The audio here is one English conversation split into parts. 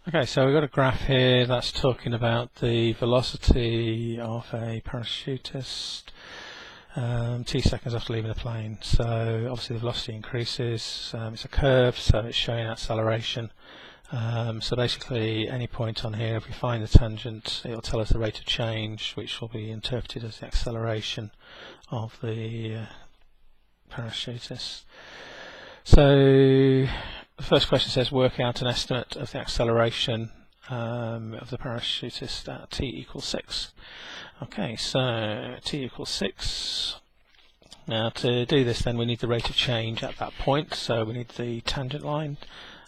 Okay, so we've got a graph here that's talking about the velocity of a parachutist t seconds after leaving the plane. So obviously the velocity increases, it's a curve, so it's showing acceleration. So basically any point on here, if we find the tangent, it'll tell us the rate of change, which will be interpreted as the acceleration of the parachutist. So the first question says work out an estimate of the acceleration of the parachutist at t equals 6. Okay, so t equals 6. Now to do this then we need the rate of change at that point, so we need the tangent line,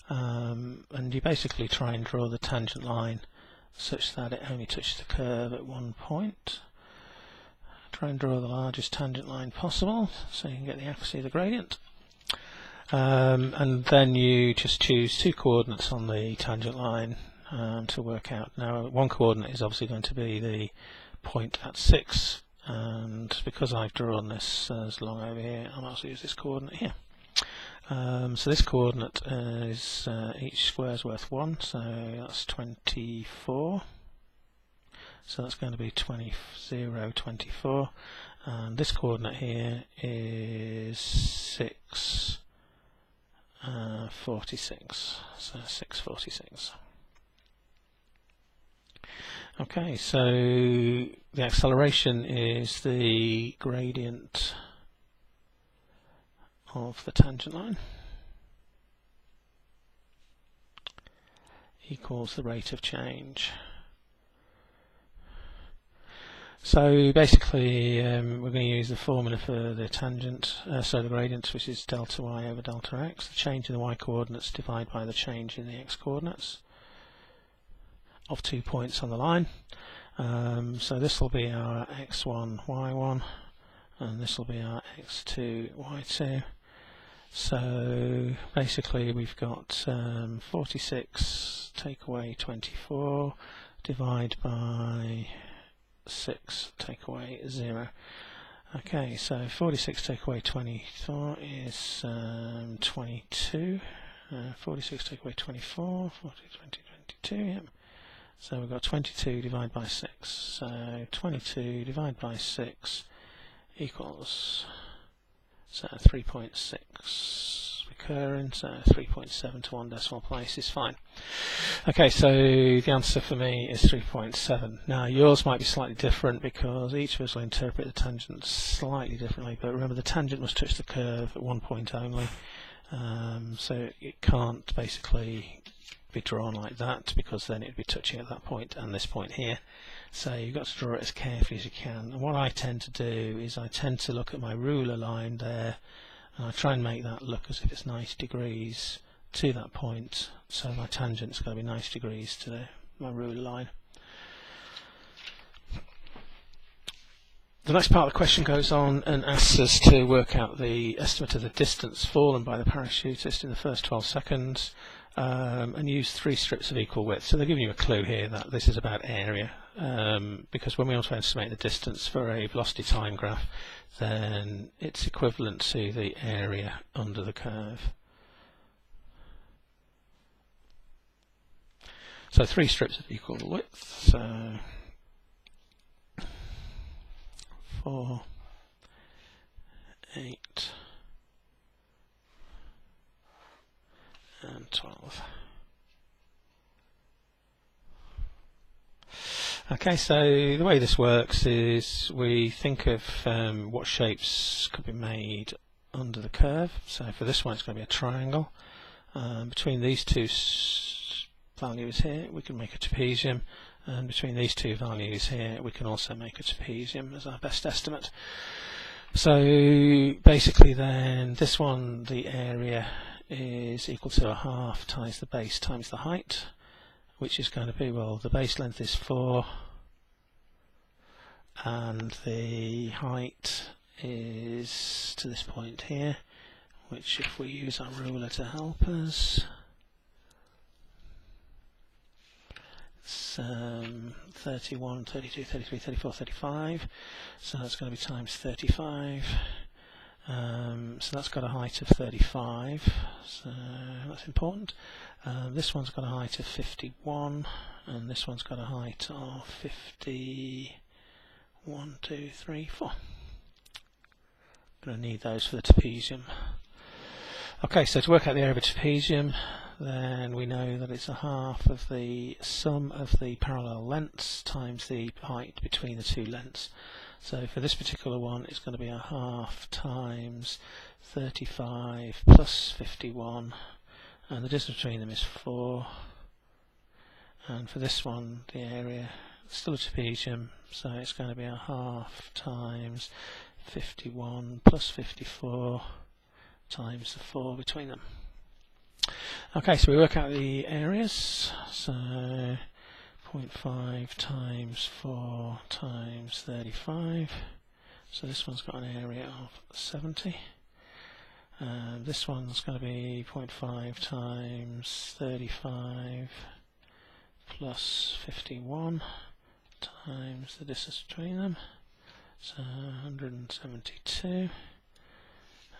and you basically try and draw the tangent line such that it only touches the curve at one point. Try and draw the largest tangent line possible so you can get the accuracy of the gradient. And then you just choose two coordinates on the tangent line to work out. Now one coordinate is obviously going to be the point at 6, and because I've drawn this as long over here, I'll also use this coordinate here. So this coordinate is each square is worth 1, so that's 24. So that's going to be 0, 24. And this coordinate here is 6. 46, so 646. Okay, so the acceleration is the gradient of the tangent line equals the rate of change. So basically we're going to use the formula for the tangent, so the gradient, which is delta y over delta x. The change in the y coordinates divided by the change in the x coordinates of 2 points on the line. So this will be our x1, y1, and this will be our x2, y2. So basically we've got 46 take away 24 divide by 6 take away 0. Okay, so 46 take away 24 is 22. 46 take away 24, 40, 20, 22, yep. So we've got 22 divided by 6. So 22 divided by 6 equals 3.6 recurring, so 3.7 to 1 decimal place is fine. Okay, so the answer for me is 3.7. Now yours might be slightly different because each of us will interpret the tangent slightly differently, but remember the tangent must touch the curve at one point only, so it can't basically be drawn like that because then it'd be touching at that point and this point here. So you've got to draw it as carefully as you can. And what I tend to do is I tend to look at my ruler line there and I try and make that look as if it's 90 degrees to that point, so my tangent's got to be 90 degrees to my ruler line. The next part of the question goes on and asks us to work out the estimate of the distance fallen by the parachutist in the first 12 seconds and use 3 strips of equal width. So they're giving you a clue here that this is about area, because when we want to estimate the distance for a velocity time graph, then it's equivalent to the area under the curve. So 3 strips of equal width, so 4, 8, and 12. Okay, so the way this works is we think of what shapes could be made under the curve. So for this one it's going to be a triangle. Between these two values here we can make a trapezium, and between these two values here we can also make a trapezium as our best estimate. So basically then this one, the area is equal to a half times the base times the height, which is going to be, well, the base length is 4 and the height is to this point here, which if we use our ruler to help us, it's 31, 32, 33, 34, 35, so that's going to be times 35, So that's got a height of 35, so that's important. This one's got a height of 51, and this one's got a height of 50. 1, 2, 3, 4. Going to need those for the trapezium. Okay, so to work out the area of a trapezium, then we know that it's a half of the sum of the parallel lengths times the height between the two lengths. So for this particular one, it's going to be a half times 35 plus 51, and the distance between them is 4. And for this one, the area, still a trapezium, so it's going to be a half times 51 plus 54 times the 4 between them. Okay, so we work out the areas. So 0.5 times 4 times 35. So this one's got an area of 70. This one's going to be 0.5 times 35 plus 51 times the distance between them, so 172.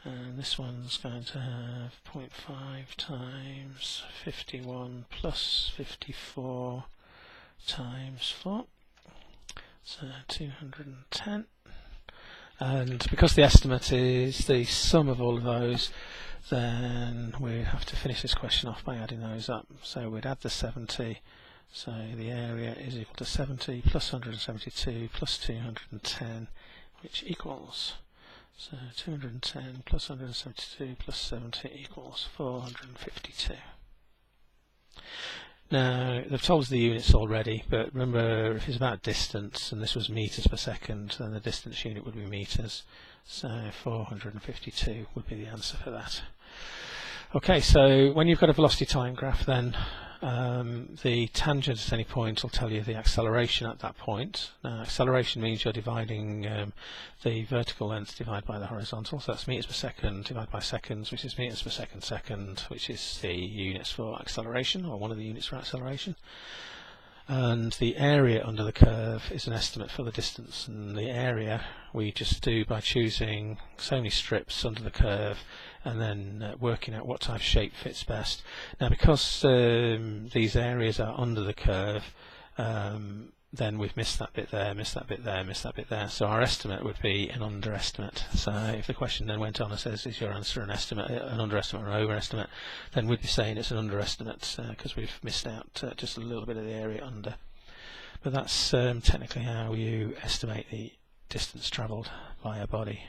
And this one's going to have 0.5 times 51 plus 54 times 4, so 210. And because the estimate is the sum of all of those, then we have to finish this question off by adding those up. So we'd add the 70, so the area is equal to 70 plus 172 plus 210, which equals, so 210 plus 172 plus 70 equals 452. Now, they've told us the units already, but remember, if it's about distance, and this was metres per second, then the distance unit would be metres, so 452 would be the answer for that. Okay, so when you've got a velocity time graph, then the tangent at any point will tell you the acceleration at that point. Now, acceleration means you're dividing the vertical length divided by the horizontal, so that's metres per second divided by seconds, which is metres per second second, which is the units for acceleration, or one of the units for acceleration. And the area under the curve is an estimate for the distance, and the area we just do by choosing so many strips under the curve and then working out what type of shape fits best. Now, because these areas are under the curve, then we've missed that bit there, missed that bit there, missed that bit there, so our estimate would be an underestimate. So if the question then went on and says, is your answer an estimate, an underestimate or an overestimate, then we'd be saying it's an underestimate because we've missed out just a little bit of the area under. But that's technically how you estimate the distance travelled by a body.